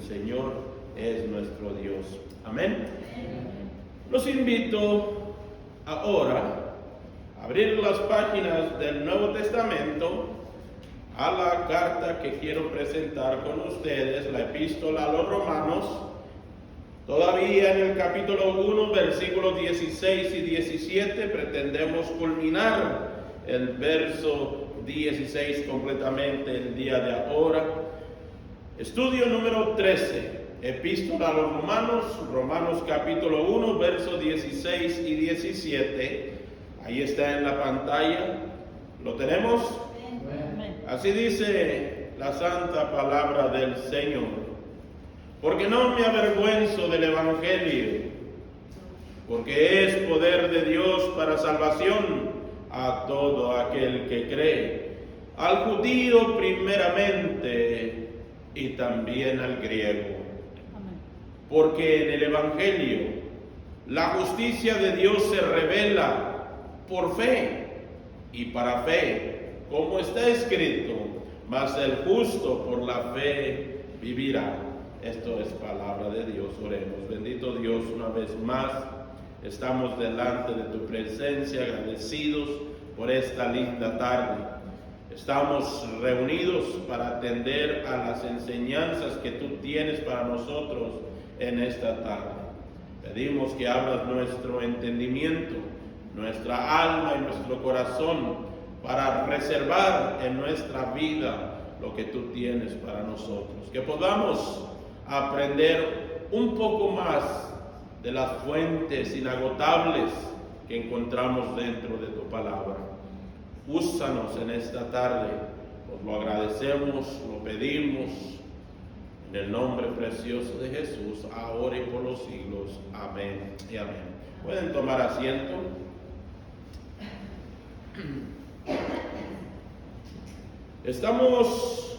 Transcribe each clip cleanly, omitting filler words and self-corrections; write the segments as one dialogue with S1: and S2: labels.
S1: Señor es nuestro Dios. Amén. Los invito ahora a abrir las páginas del Nuevo Testamento a la carta que quiero presentar con ustedes, la epístola a los Romanos. Todavía en el capítulo 1, versículos 16 y 17, pretendemos culminar el verso 16 completamente el día de ahora. Estudio número 13, epístola a los Romanos, Romanos capítulo 1, versos 16 y 17. Ahí está en la pantalla. ¿Lo tenemos? Así dice la santa palabra del Señor. Porque no me avergüenzo del Evangelio, porque es poder de Dios para salvación a todo aquel que cree, al judío primeramente y también al griego. Porque en el Evangelio la justicia de Dios se revela por fe y para fe, como está escrito, mas el justo por la fe vivirá. Esto es palabra de Dios. Oremos. Bendito Dios, una vez más estamos delante de tu presencia, agradecidos por esta linda tarde. Estamos reunidos para atender a las enseñanzas que tú tienes para nosotros en esta tarde. Pedimos que abras nuestro entendimiento, nuestra alma y nuestro corazón para reservar en nuestra vida lo que tú tienes para nosotros. Que podamos aprender un poco más de las fuentes inagotables que encontramos dentro de tu palabra. Úsanos en esta tarde, nos lo agradecemos, lo pedimos, en el nombre precioso de Jesús, ahora y por los siglos. Amén y amén. Pueden tomar asiento. Estamos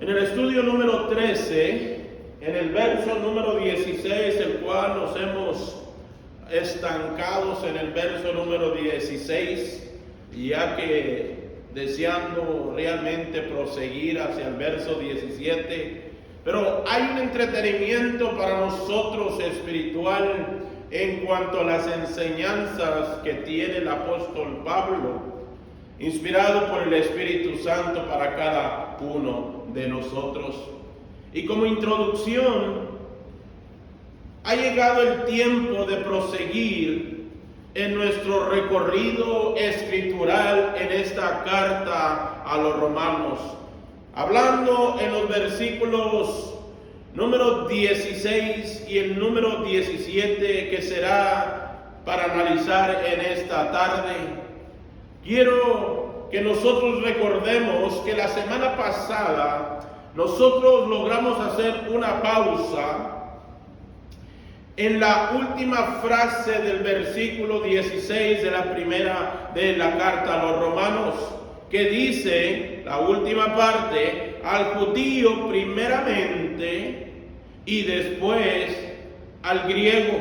S1: en el estudio número 13, en el verso número 16, el cual nos hemos estancados en el verso número 16, ya que deseando realmente proseguir hacia el verso 17, pero hay un entretenimiento para nosotros espiritual en cuanto a las enseñanzas que tiene el apóstol Pablo, inspirado por el Espíritu Santo para cada uno de nosotros. Y como introducción, ha llegado el tiempo de proseguir en nuestro recorrido escritural en esta carta a los Romanos, hablando en los versículos número 16 y el número 17 que será para analizar en esta tarde. Quiero que nosotros recordemos que la semana pasada nosotros logramos hacer una pausa en la última frase del versículo 16 de la primera de la carta a los Romanos, que dice, la última parte, al judío primeramente y después al griego.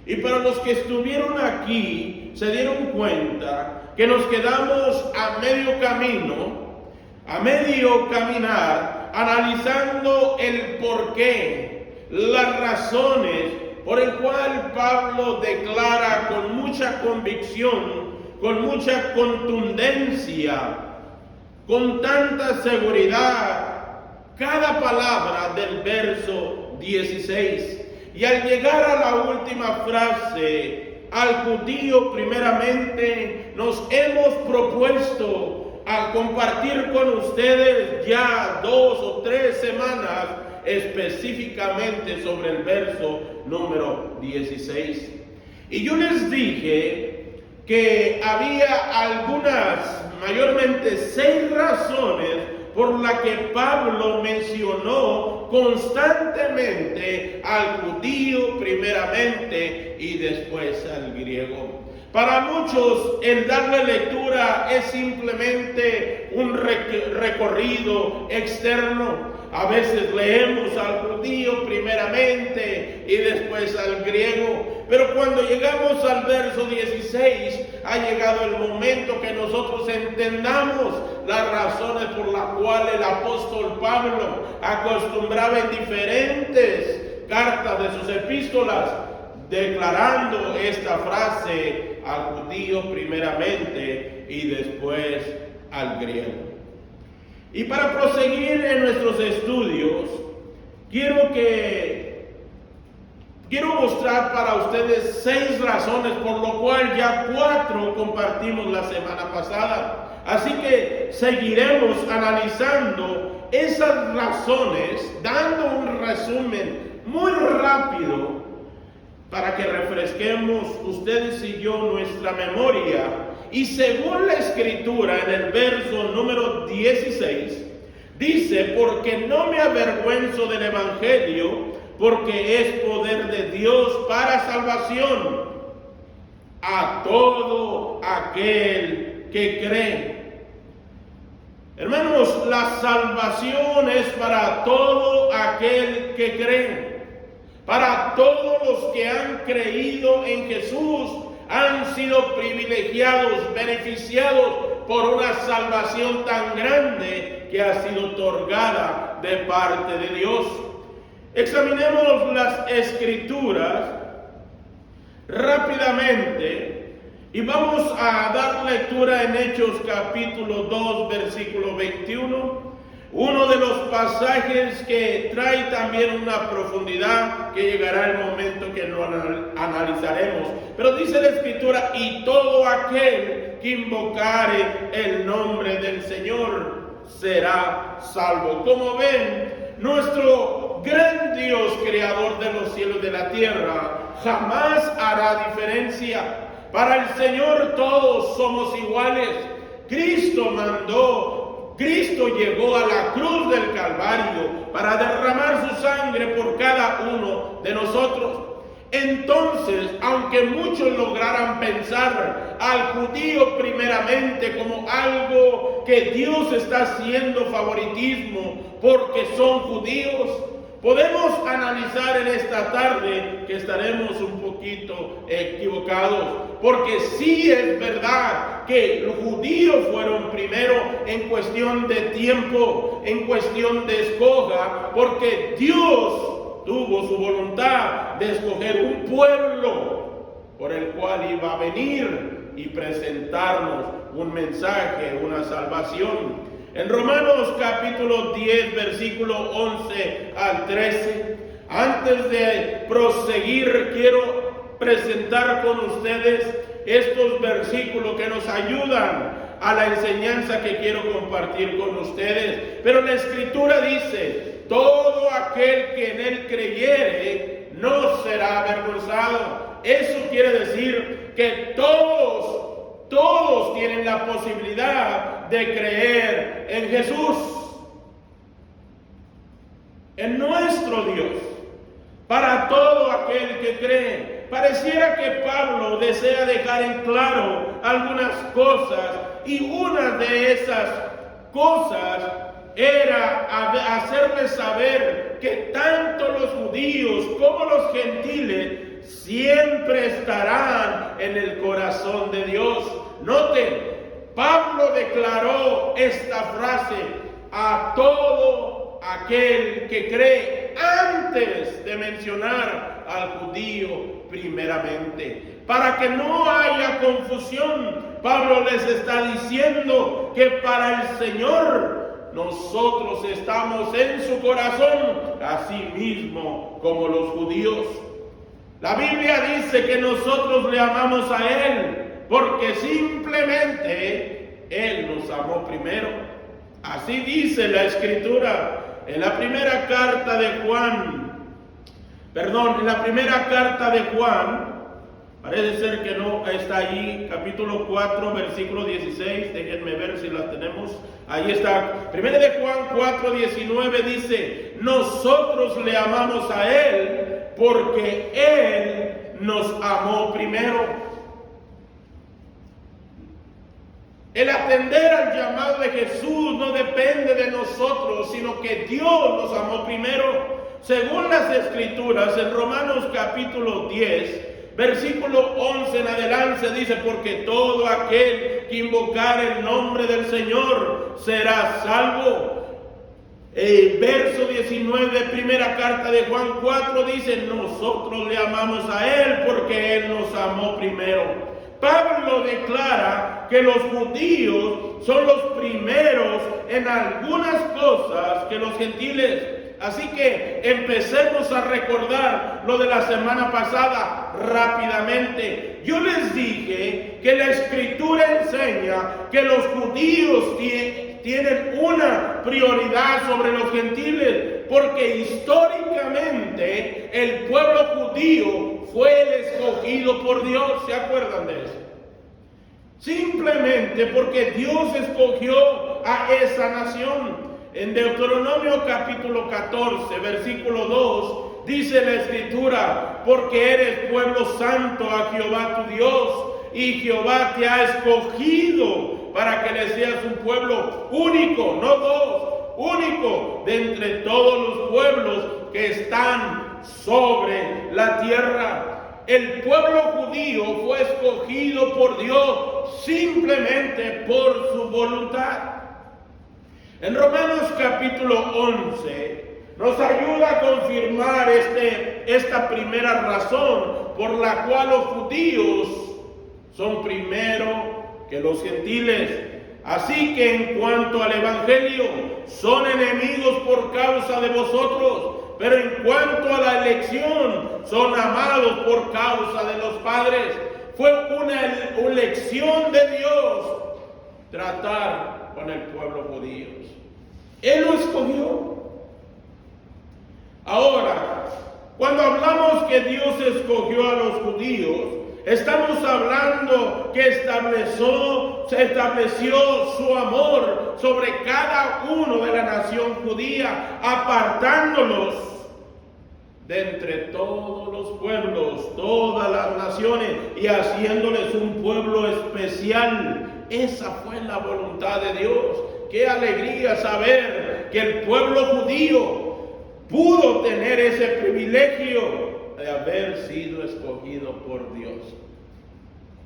S1: Y para los que estuvieron aquí se dieron cuenta que nos quedamos a medio camino, a medio caminar, analizando el porqué, las razones por el cual Pablo declara con mucha convicción, con mucha contundencia, con tanta seguridad, cada palabra del verso 16. Y al llegar a la última frase, al judío primeramente, nos hemos propuesto a compartir con ustedes ya 2 o 3 semanas específicamente sobre el verso número 16. Y yo les dije que había algunas, mayormente 6 razones por las que Pablo mencionó constantemente al judío primeramente y después al griego. Para muchos el darle lectura es simplemente un recorrido externo. A veces leemos al judío primeramente y después al griego. Pero cuando llegamos al verso 16, ha llegado el momento que nosotros entendamos las razones por las cuales el apóstol Pablo acostumbraba en diferentes cartas de sus epístolas, declarando esta frase al judío primeramente y después al griego. Y para proseguir en nuestros estudios, quiero mostrar para ustedes 6 razones, por lo cual ya 4 compartimos la semana pasada. Así que seguiremos analizando esas razones, dando un resumen muy rápido para que refresquemos ustedes y yo nuestra memoria. Y según la Escritura, en el verso número 16, dice: porque no me avergüenzo del Evangelio, porque es poder de Dios para salvación a todo aquel que cree. Hermanos, la salvación es para todo aquel que cree. Para todos los que han creído en Jesús, han sido privilegiados, beneficiados por una salvación tan grande que ha sido otorgada de parte de Dios. Examinemos las Escrituras rápidamente y vamos a dar lectura en Hechos capítulo 2, versículo 21. Uno de los pasajes que trae también una profundidad que llegará el momento que lo analizaremos. Pero dice la Escritura: y todo aquel que invocare el nombre del Señor será salvo. Como ven, nuestro gran Dios, creador de los cielos y de la tierra, jamás hará diferencia. Para el Señor todos somos iguales. Cristo llegó a la cruz del Calvario para derramar su sangre por cada uno de nosotros. Entonces, aunque muchos lograran pensar al judío primeramente como algo que Dios está haciendo favoritismo porque son judíos, podemos analizar en esta tarde que estaremos un poquito equivocados, porque sí es verdad que los judíos fueron primero en cuestión de tiempo, en cuestión de escoja, porque Dios tuvo su voluntad de escoger un pueblo por el cual iba a venir y presentarnos un mensaje, una salvación. En Romanos capítulo 10, versículo 11 al 13, antes de proseguir, quiero presentar con ustedes estos versículos que nos ayudan a la enseñanza que quiero compartir con ustedes. Pero la Escritura dice: todo aquel que en él creyere no será avergonzado. Eso quiere decir que todos tienen la posibilidad de creer en Jesús, en nuestro Dios, para todo aquel que cree. Pareciera que Pablo desea dejar en claro algunas cosas, y una de esas cosas era hacerles saber que tanto los judíos como los gentiles siempre estarán en el corazón de Dios. Noten, Pablo declaró esta frase: a todo aquel que cree, antes de mencionar al judío primeramente. Para que no haya confusión, Pablo les está diciendo que para el Señor nosotros estamos en su corazón, así mismo como los judíos. La Biblia dice que nosotros le amamos a Él porque simplemente Él nos amó primero. Así dice la Escritura en la primera carta de Juan, parece ser que no está allí, capítulo 4, versículo 16, déjenme ver si la tenemos, ahí está, primera de Juan 4, 19 dice: nosotros le amamos a Él porque Él nos amó primero. El atender al llamado de Jesús no depende de nosotros, sino que Dios nos amó primero. Según las Escrituras, en Romanos capítulo 10, versículo 11 en adelante dice: porque todo aquel que invocare el nombre del Señor será salvo. El verso 19, primera carta de Juan 4 dice: nosotros le amamos a Él porque Él nos amó primero. Pablo declara que los judíos son los primeros en algunas cosas que los gentiles. Así que empecemos a recordar lo de la semana pasada rápidamente. Yo les dije que la Escritura enseña que los judíos tienen una prioridad sobre los gentiles, porque históricamente el pueblo judío fue el escogido por Dios. ¿Se acuerdan de eso? Simplemente porque Dios escogió a esa nación. En Deuteronomio capítulo 14, versículo 2, dice la Escritura: porque eres pueblo santo a Jehová tu Dios, y Jehová te ha escogido para que le seas un pueblo único, no dos, único de entre todos los pueblos que están sobre la tierra. El pueblo judío fue escogido por Dios simplemente por su voluntad. En Romanos capítulo 11 nos ayuda a confirmar esta primera razón por la cual los judíos son primero que los gentiles. Así que en cuanto al Evangelio, son enemigos por causa de vosotros, pero en cuanto a la elección, son amados por causa de los padres. Fue una elección de Dios tratar con el pueblo judío. Él lo escogió. Ahora, cuando hablamos que Dios escogió a los judíos, estamos hablando que se estableció su amor sobre cada uno de la nación judía, apartándolos de entre todos los pueblos, todas las naciones, y haciéndoles un pueblo especial. Esa fue la voluntad de Dios. Qué alegría saber que el pueblo judío pudo tener ese privilegio de haber sido escogido por Dios.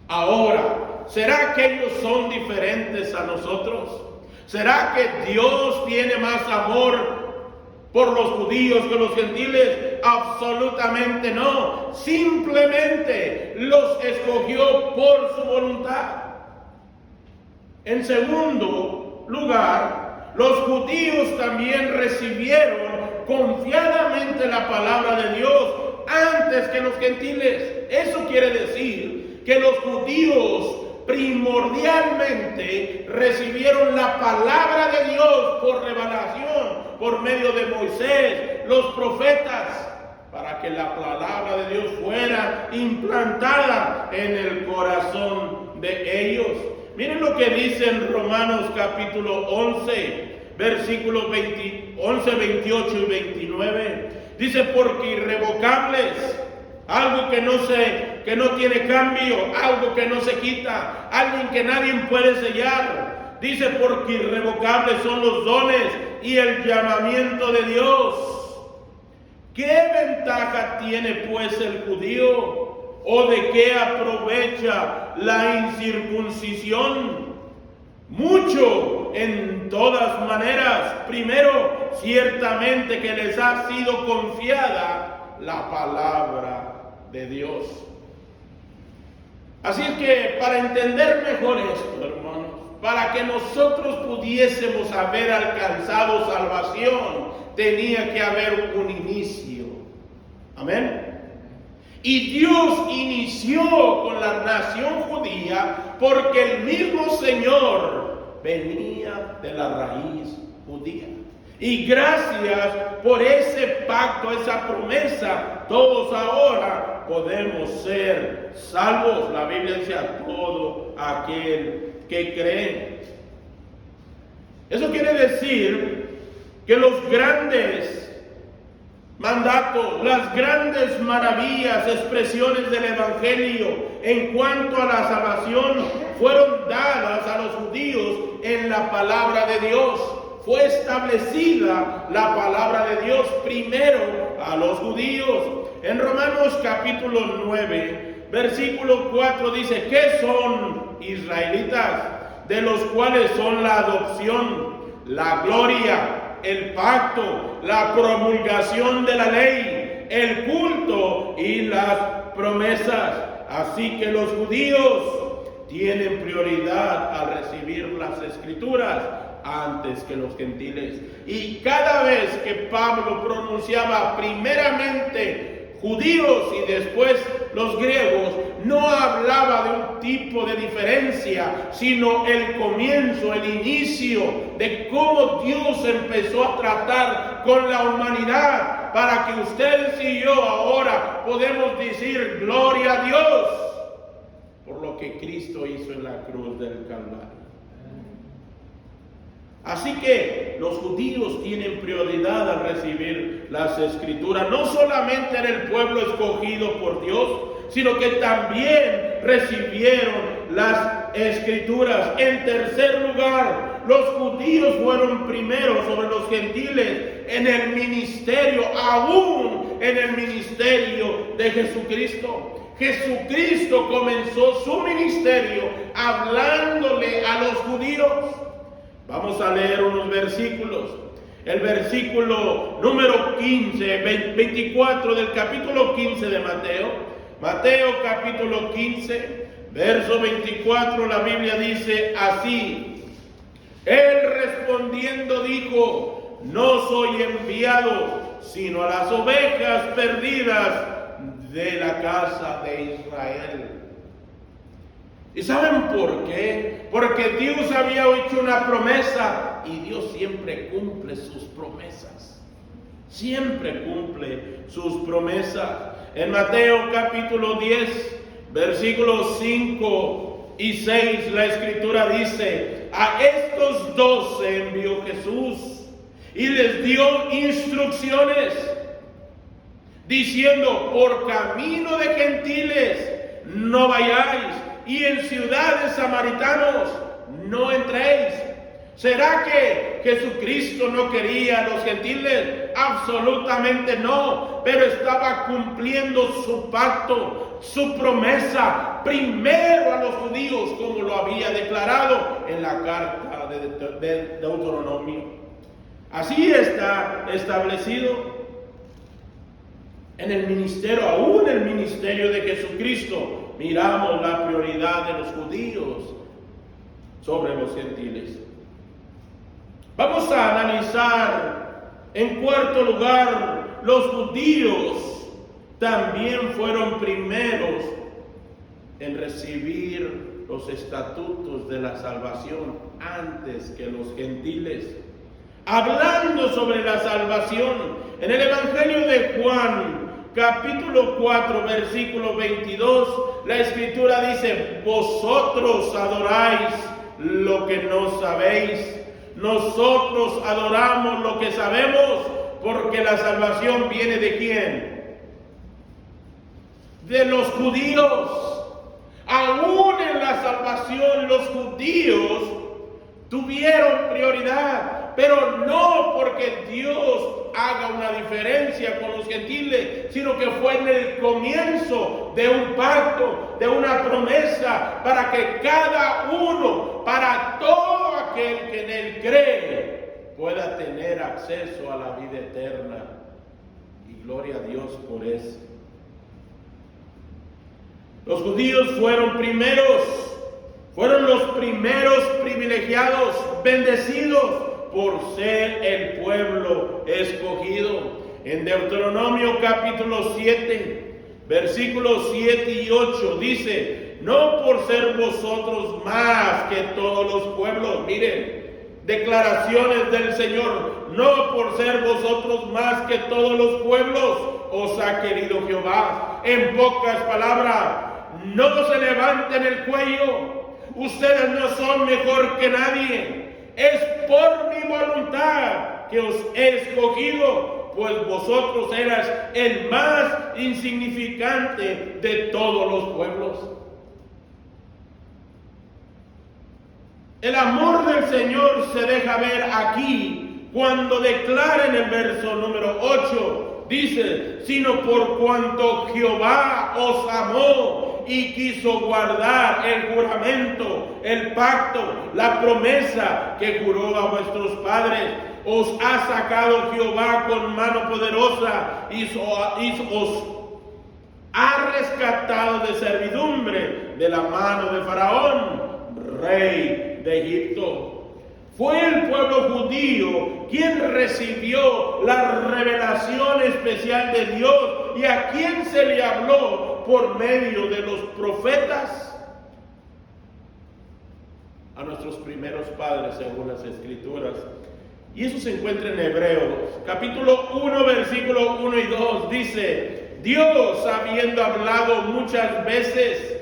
S1: Ahora, ¿será que ellos son diferentes a nosotros? ¿Será que Dios tiene más amor por los judíos que los gentiles? Absolutamente no. Simplemente los escogió por su voluntad. En segundo lugar, los judíos también recibieron confiadamente la palabra de Dios antes que los gentiles. Eso quiere decir que los judíos primordialmente recibieron la palabra de Dios por revelación, por medio de Moisés, los profetas, para que la palabra de Dios fuera implantada en el corazón de ellos. Miren lo que dice en Romanos capítulo 11, versículos 11, 28 y 29. Dice: porque irrevocables, algo que no tiene cambio, algo que no se quita, alguien que nadie puede sellar. Dice: porque irrevocables son los dones y el llamamiento de Dios. ¿Qué ventaja tiene pues el judío? ¿O de qué aprovecha la incircuncisión? Mucho, en todas maneras. Primero, ciertamente que les ha sido confiada la palabra de Dios. Así es que para entender mejor esto, hermanos, para que nosotros pudiésemos haber alcanzado salvación, tenía que haber un inicio. Amén. Y Dios inició con la nación judía porque el mismo Señor venía de la raíz judía. Y gracias por ese pacto, esa promesa, todos ahora podemos ser salvos. La Biblia dice: a todo aquel que cree. Eso quiere decir que los grandes mandatos, las grandes maravillas, expresiones del Evangelio en cuanto a la salvación fueron dadas a los judíos en la palabra de Dios. Fue establecida la palabra de Dios primero a los judíos. En Romanos capítulo 9, versículo 4 dice, ¿qué son israelitas? De los cuales son la adopción, la gloria, el pacto, la promulgación de la ley, el culto y las promesas. Así que los judíos tienen prioridad al recibir las escrituras antes que los gentiles. Y cada vez que Pablo pronunciaba primeramente judíos y después los griegos, no hablaba de un tipo de diferencia, sino el comienzo, el inicio de cómo Dios empezó a tratar con la humanidad, para que ustedes y yo ahora podemos decir gloria a Dios por lo que Cristo hizo en la cruz del Calvario. Así que los judíos tienen prioridad al recibir las escrituras. No solamente era el pueblo escogido por Dios, sino que también recibieron las escrituras. En tercer lugar, los judíos fueron primero sobre los gentiles en el ministerio, aún en el ministerio de Jesucristo. Jesucristo comenzó su ministerio hablándole a los judíos. Vamos a leer unos versículos. El versículo número 15, 24 del capítulo 15 de Mateo. Mateo capítulo 15, verso 24, la Biblia dice así. Él respondiendo dijo, no soy enviado, sino a las ovejas perdidas de la casa de Israel. ¿Y saben por qué? Porque Dios había hecho una promesa y Dios siempre cumple sus promesas. Siempre cumple sus promesas. En Mateo capítulo 10, versículos 5 y 6, la Escritura dice, a estos 12 envió Jesús y les dio instrucciones, diciendo, por camino de gentiles no vayáis, y en ciudades samaritanos no entréis. ¿Será que Jesucristo no quería a los gentiles? Absolutamente no, pero estaba cumpliendo su pacto, su promesa, primero a los judíos, como lo había declarado en la carta de Deuteronomio. Así está establecido. En el ministerio, aún el ministerio de Jesucristo, miramos la prioridad de los judíos sobre los gentiles. Vamos a analizar, en cuarto lugar, los judíos también fueron primeros en recibir los estatutos de la salvación antes que los gentiles. Hablando sobre la salvación, en el Evangelio de Juan, capítulo 4, versículo 22, la Escritura dice, vosotros adoráis lo que no sabéis, nosotros adoramos lo que sabemos, porque la salvación viene ¿de quién? De los judíos. Aún en la salvación los judíos tuvieron prioridad, pero no porque Dios haga una diferencia con los gentiles, sino que fue en el comienzo de un pacto, de una promesa, para que cada uno, para todo aquel que en él cree, pueda tener acceso a la vida eterna. Y gloria a Dios por eso. Los judíos fueron los primeros privilegiados, bendecidos por ser el pueblo escogido. En Deuteronomio capítulo 7, versículos 7 y 8 dice, no por ser vosotros más que todos los pueblos, miren, declaraciones del Señor, no por ser vosotros más que todos los pueblos, os ha querido Jehová. En pocas palabras, no se levanten el cuello, ustedes no son mejor que nadie. Es por mi voluntad que os he escogido, pues vosotros eras el más insignificante de todos los pueblos. El amor del Señor se deja ver aquí cuando declara en el verso número 8, dice, sino por cuanto Jehová os amó y quiso guardar el juramento, el pacto, la promesa que juró a vuestros padres. Os ha sacado Jehová con mano poderosa y os ha rescatado de servidumbre de la mano de Faraón, rey de Egipto. Fue el pueblo judío quien recibió la revelación especial de Dios y a quien se le habló por medio de los profetas. A nuestros primeros padres, según las Escrituras. Y eso se encuentra en Hebreos, capítulo 1, versículo 1 y 2. Dice, Dios, habiendo hablado muchas veces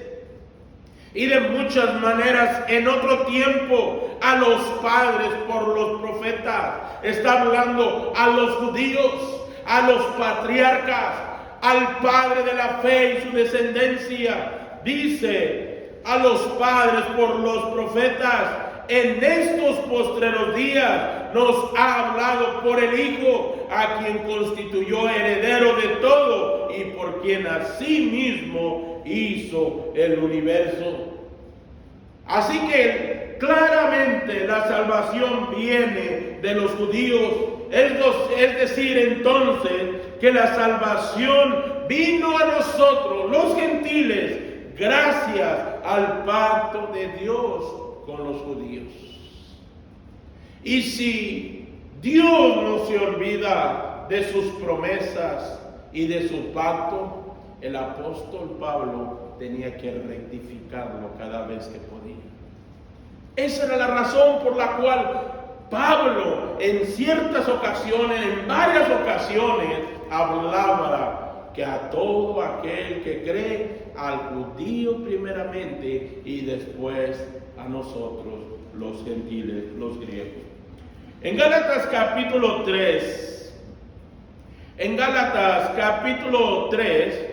S1: y de muchas maneras en otro tiempo a los padres por los profetas, está hablando a los judíos, a los patriarcas, al padre de la fe y su descendencia. Dice, a los padres por los profetas, en estos postreros días nos ha hablado por el Hijo, a quien constituyó heredero de todo y por quien asimismo hizo el universo. Así que claramente la salvación viene de los judíos. Es decir, entonces, que la salvación vino a nosotros, los gentiles, gracias al pacto de Dios con los judíos. Y si Dios no se olvida de sus promesas y de su pacto, el apóstol Pablo tenía que rectificarlo cada vez que podía. Esa era la razón por la cual Pablo en ciertas ocasiones, en varias ocasiones, hablaba que a todo aquel que cree, al judío primeramente y después a nosotros, los gentiles, los griegos. En Gálatas capítulo 3,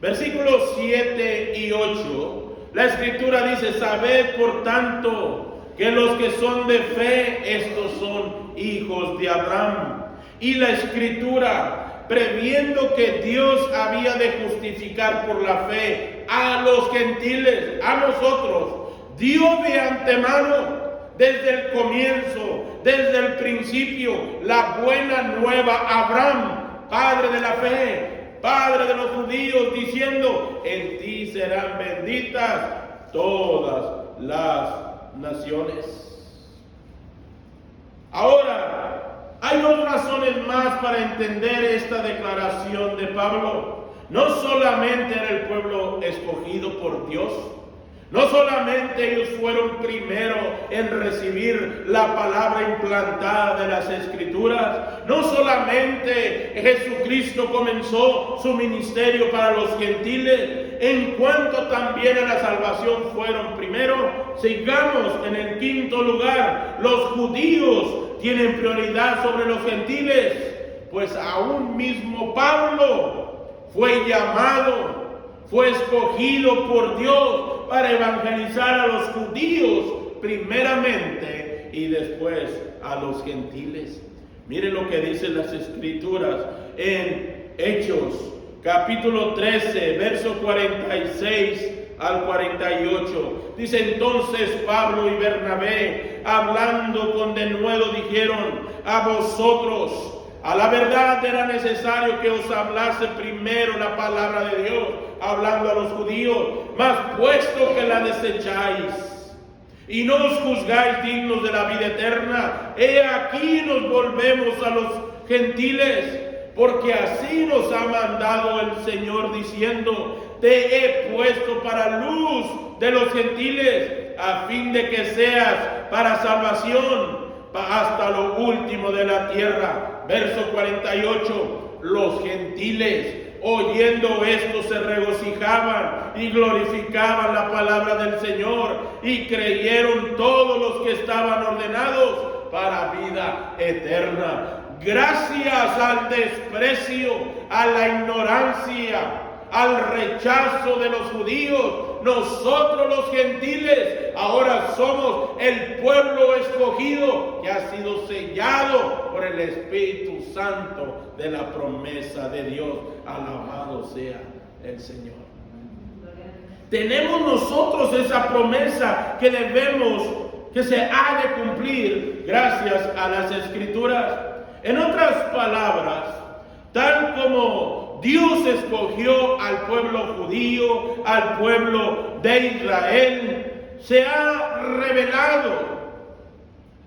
S1: versículos 7 y 8, la Escritura dice, sabed por tanto que los que son de fe, estos son hijos de Abraham. Y la Escritura, previendo que Dios había de justificar por la fe a los gentiles, a nosotros, dio de antemano, desde el comienzo, desde el principio, la buena nueva a Abraham, padre de la fe, padre de los judíos, diciendo, en ti serán benditas todas las naciones. Ahora, hay dos razones más para entender esta declaración de Pablo. No solamente era el pueblo escogido por Dios, no solamente ellos fueron primero en recibir la palabra implantada de las Escrituras, no solamente Jesucristo comenzó su ministerio para los gentiles, en cuanto también a la salvación fueron primero. Sigamos en el quinto lugar, los judíos tienen prioridad sobre los gentiles, pues aún mismo Pablo fue llamado, fue escogido por Dios para evangelizar a los judíos primeramente y después a los gentiles. Miren lo que dicen las Escrituras en Hechos, capítulo 13, verso 46 al 48. Dice, entonces Pablo y Bernabé, hablando con denuedo, dijeron, a vosotros, a la verdad era necesario que os hablase primero la palabra de Dios, hablando a los judíos, mas puesto que la desecháis y no os juzgáis dignos de la vida eterna, he aquí nos volvemos a los gentiles, porque así nos ha mandado el Señor diciendo, te he puesto para luz de los gentiles, a fin de que seas para salvación hasta lo último de la tierra. Verso 48, los gentiles, oyendo esto, se regocijaban y glorificaban la palabra del Señor, y creyeron todos los que estaban ordenados para vida eterna. gracias al desprecio, a la ignorancia, al rechazo de los judíos, nosotros los gentiles ahora somos el pueblo escogido que ha sido sellado por el Espíritu Santo de la promesa de Dios. Alabado sea el Señor. Tenemos nosotros esa promesa que se ha de cumplir gracias a las Escrituras. En otras palabras, tal como Dios escogió al pueblo judío, al pueblo de Israel, se ha revelado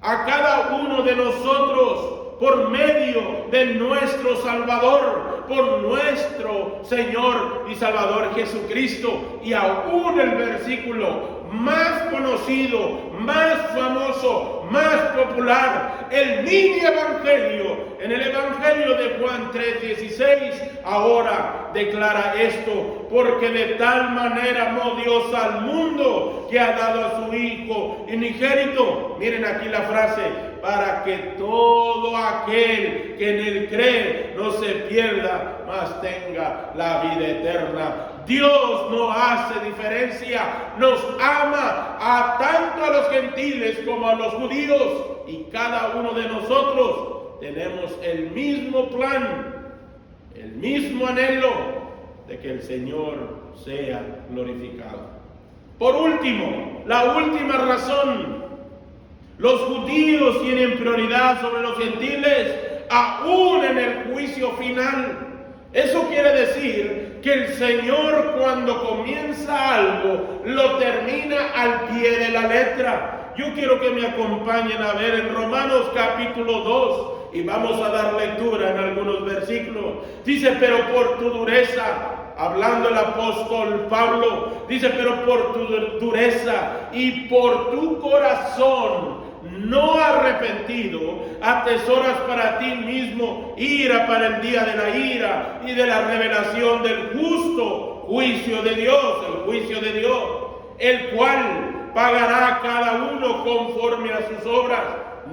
S1: a cada uno de nosotros por medio de nuestro Salvador, por nuestro Señor y Salvador Jesucristo. Y aún el versículo más conocido, más famoso, más popular, el mini evangelio, en el evangelio de Juan 3:16, ahora declara esto: porque de tal manera amó Dios al mundo que ha dado a su Hijo unigénito. Miren aquí la frase: para que todo aquel que en él cree no se pierda, mas tenga la vida eterna. Dios no hace diferencia, nos ama tanto a los gentiles como a los judíos, y cada uno de nosotros tenemos el mismo plan, el mismo anhelo de que el Señor sea glorificado. Por último, la última razón: los judíos tienen prioridad sobre los gentiles, aún en el juicio final. Eso quiere decir que el Señor, cuando comienza algo, lo termina al pie de la letra. Yo quiero que me acompañen a ver en Romanos capítulo 2, y vamos a dar lectura en algunos versículos. Dice: pero por tu dureza, hablando el apóstol Pablo, dice: pero por tu dureza y por tu corazón no arrepentido, atesoras para ti mismo ira para el día de la ira y de la revelación del justo juicio de Dios, el juicio de Dios, el cual pagará a cada uno conforme a sus obras.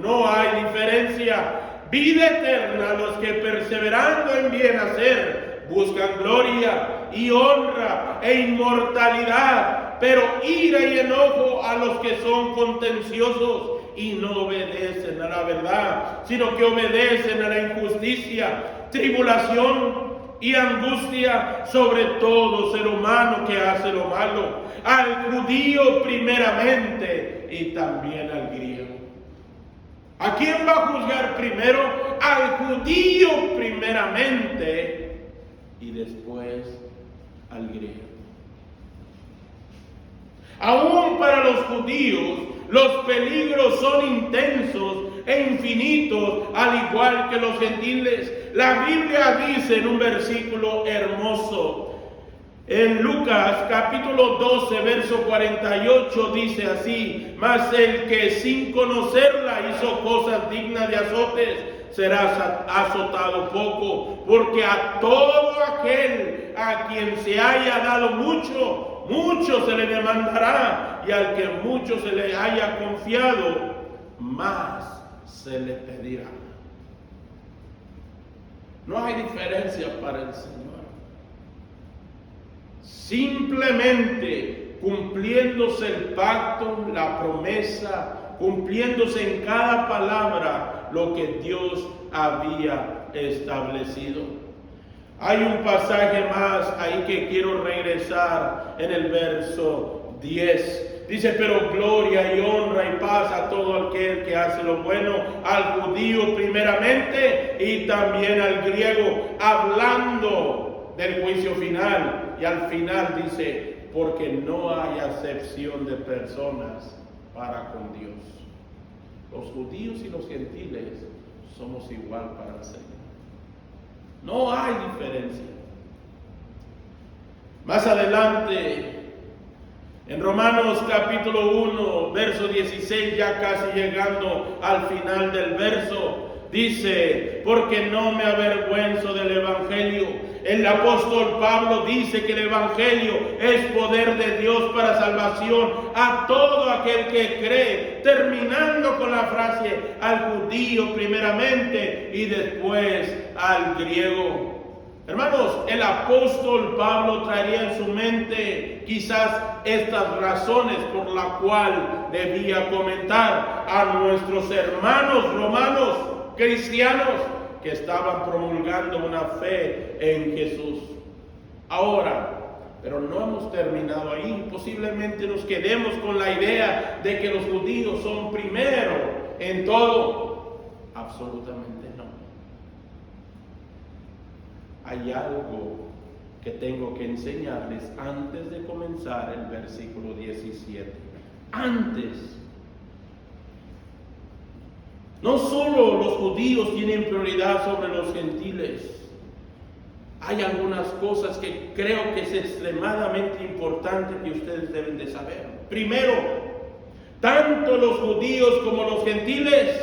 S1: No hay diferencia. Vida eterna a los que perseverando en bien hacer buscan gloria y honra e inmortalidad, pero ira y enojo a los que son contenciosos y no obedecen a la verdad, sino que obedecen a la injusticia, tribulación y angustia sobre todo ser humano que hace lo malo, al judío primeramente y también al griego. ¿A quién va a juzgar primero? Al judío primeramente y después al griego. Aún para los judíos, los peligros son intensos e infinitos, al igual que los gentiles. La Biblia dice en un versículo hermoso, en Lucas capítulo 12, verso 48, dice así: mas el que sin conocerla hizo cosas dignas de azotes, será azotado poco, porque a todo aquel a quien se haya dado mucho, mucho se le demandará, y al que mucho se le haya confiado, más se le pedirá. No hay diferencia para el Señor. Simplemente cumpliéndose el pacto, la promesa, cumpliéndose en cada palabra lo que Dios había establecido. Hay un pasaje más ahí que quiero regresar en el verso 10. Dice: pero gloria y honra y paz a todo aquel que hace lo bueno, al judío primeramente y también al griego, hablando del juicio final. Y al final dice: porque no hay acepción de personas para con Dios. Los judíos y los gentiles somos igual para el Señor. No hay diferencia. Más adelante, en Romanos capítulo 1, verso 16, ya casi llegando al final del verso, dice: porque no me avergüenzo del evangelio, el apóstol Pablo dice que el Evangelio es poder de Dios para salvación a todo aquel que cree, terminando con la frase al judío primeramente y después al griego. Hermanos, el apóstol Pablo traería en su mente quizás estas razones por la cual debía comentar a nuestros hermanos romanos cristianos que estaban promulgando una fe en Jesús. Ahora, pero no hemos terminado ahí. Posiblemente nos quedemos con la idea de que los judíos son primero en todo. Absolutamente no. Hay algo que tengo que enseñarles antes de comenzar el versículo 17. Antes. No solo los judíos tienen prioridad sobre los gentiles. Hay algunas cosas que creo que es extremadamente importante que ustedes deben de saber. Primero, tanto los judíos como los gentiles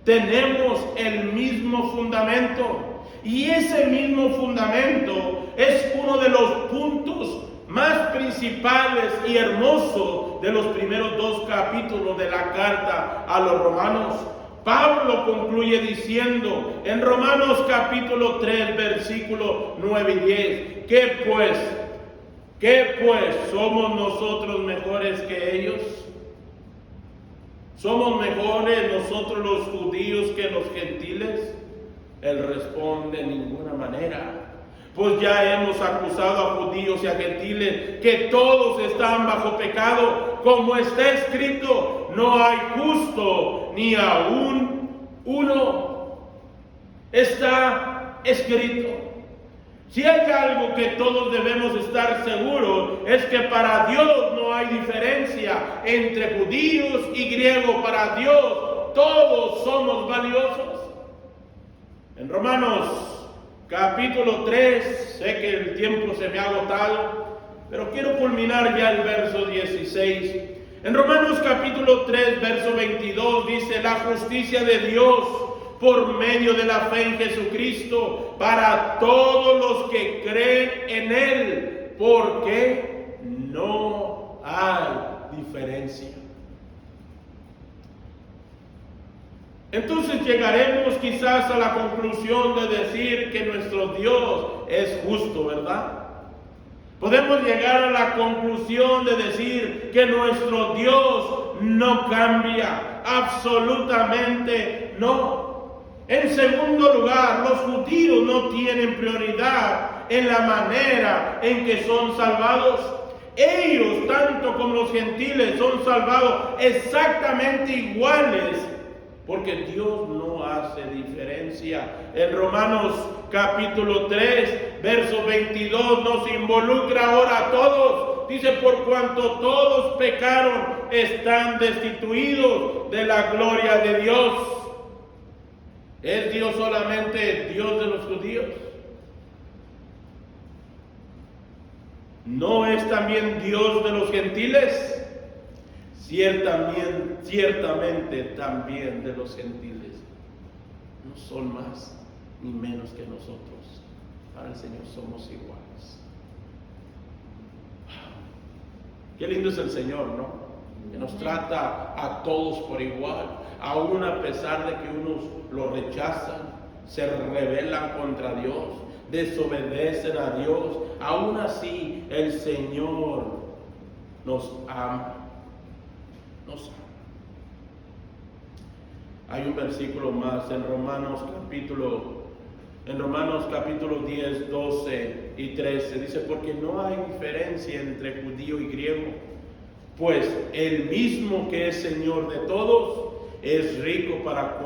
S1: tenemos el mismo fundamento. Y ese mismo fundamento es uno de los puntos más principales y hermosos de los primeros 2 capítulos de la carta a los romanos. Pablo concluye diciendo en Romanos capítulo 3, versículo 9 y 10, ¿qué pues? ¿Somos nosotros mejores que ellos? ¿Somos mejores nosotros los judíos que los gentiles? Él responde: de ninguna manera. Pues ya hemos acusado a judíos y a gentiles que todos están bajo pecado, como está escrito: no hay justo ni aún uno. Está escrito. Si hay algo que todos debemos estar seguros, es que para Dios no hay diferencia entre judíos y griegos. Para Dios todos somos valiosos. En Romanos capítulo 3, sé que el tiempo se me ha agotado, pero quiero culminar ya el verso 16. En Romanos capítulo 3, verso 22 dice: la justicia de Dios por medio de la fe en Jesucristo para todos los que creen en Él, porque no hay diferencia. Entonces llegaremos quizás a la conclusión de decir que nuestro Dios es justo, ¿verdad? Podemos llegar a la conclusión de decir que nuestro Dios no cambia, absolutamente no. En segundo lugar, los judíos no tienen prioridad en la manera en que son salvados. Ellos, tanto como los gentiles, son salvados exactamente iguales, porque Dios no hace diferencia. En Romanos capítulo 3, verso 22 nos involucra ahora a todos. Dice: por cuanto todos pecaron, están destituidos de la gloria de Dios. ¿Es Dios solamente Dios de los judíos? ¿No es también Dios de los gentiles? Ciertamente también de los gentiles. No son más ni menos que nosotros. Para el Señor somos iguales. Qué lindo es el Señor, ¿no? Que nos trata a todos por igual, aún a pesar de que unos lo rechazan, se rebelan contra Dios, desobedecen a Dios. Aún así el Señor nos ama. Hay un versículo más en Romanos capítulo 10, 12 y 13. Dice: porque no hay diferencia entre judío y griego, pues el mismo que es Señor de todos es rico para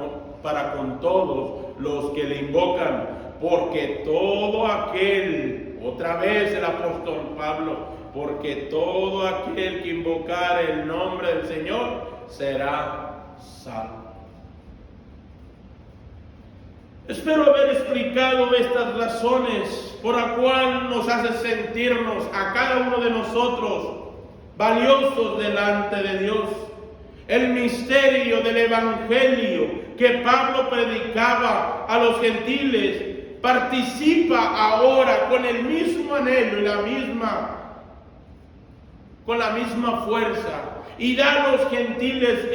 S1: con todos los que le invocan, porque todo aquel, otra vez el apóstol Pablo, porque todo aquel que invocare el nombre del Señor será salvo. Espero haber explicado estas razones por la cual nos hace sentirnos a cada uno de nosotros valiosos delante de Dios. El misterio del Evangelio que Pablo predicaba a los gentiles Participa ahora con el mismo anhelo y con la misma fuerza, y da a los gentiles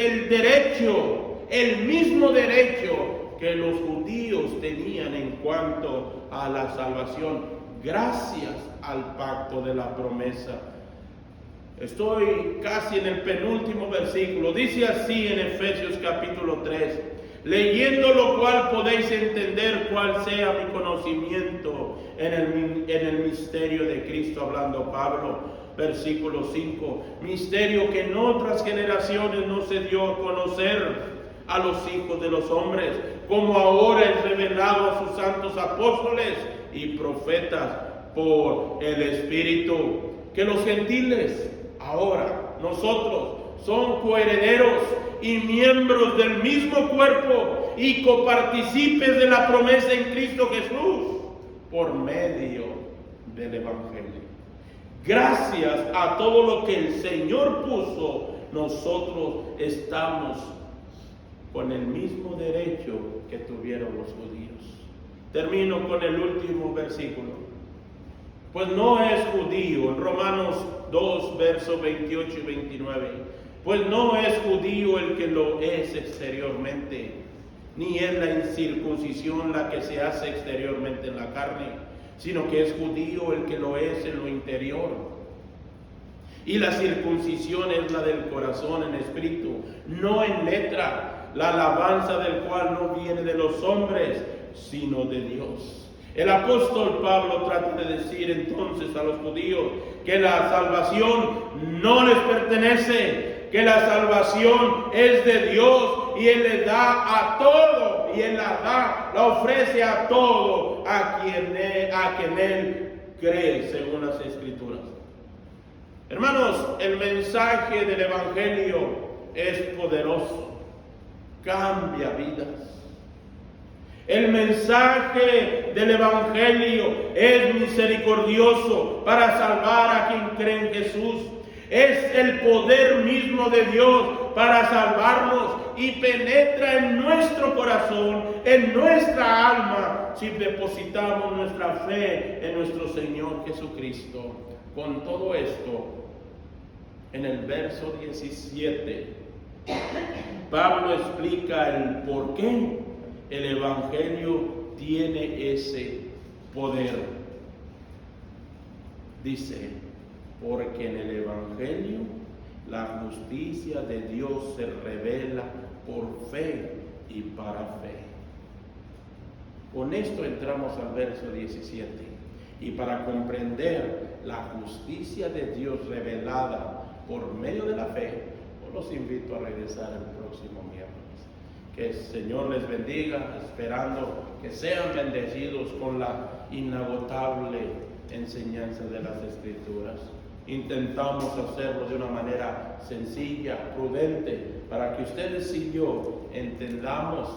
S1: el mismo derecho que los judíos tenían en cuanto a la salvación, gracias al pacto de la promesa. Estoy casi en el penúltimo versículo. Dice así en Efesios capítulo 3: leyendo lo cual podéis entender cuál sea mi conocimiento en el misterio de Cristo, hablando Pablo. Versículo 5: misterio que en otras generaciones no se dio a conocer a los hijos de los hombres, como ahora es revelado a sus santos apóstoles y profetas por el Espíritu. Que los gentiles, ahora nosotros, son coherederos y miembros del mismo cuerpo y copartícipes de la promesa en Cristo Jesús por medio del Evangelio. Gracias a todo lo que el Señor puso, nosotros estamos con el mismo derecho que tuvieron los judíos. Termino con el último versículo. Pues no es judío, en Romanos 2, versos 28 y 29. Pues no es judío el que lo es exteriormente, ni es la incircuncisión la que se hace exteriormente en la carne, sino que es judío el que lo es en lo interior. Y la circuncisión es la del corazón en espíritu, no en letra, la alabanza del cual no viene de los hombres, sino de Dios. El apóstol Pablo trata de decir entonces a los judíos que la salvación no les pertenece, que la salvación es de Dios, y Él le da a todo, y Él la ofrece a todo a quien Él cree, según las Escrituras. Hermanos, el mensaje del Evangelio es poderoso, cambia vidas. El mensaje del Evangelio es misericordioso para salvar a quien cree en Jesús. Es el poder mismo de Dios para salvarnos y penetra en nuestro corazón, en nuestra alma, si depositamos nuestra fe en nuestro Señor Jesucristo. Con todo esto, en el verso 17, Pablo explica el por qué el Evangelio tiene ese poder. Dice: porque en el Evangelio la justicia de Dios se revela por fe y para fe. Con esto entramos al verso 17. Y para comprender la justicia de Dios revelada por medio de la fe, los invito a regresar el próximo miércoles. Que el Señor les bendiga, esperando que sean bendecidos con la inagotable enseñanza de las Escrituras. Intentamos hacerlo de una manera sencilla, prudente, para que ustedes y yo entendamos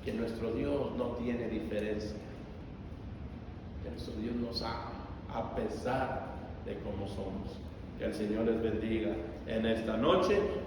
S1: que nuestro Dios no tiene diferencia, que nuestro Dios nos ama a pesar de cómo somos. Que el Señor les bendiga en esta noche.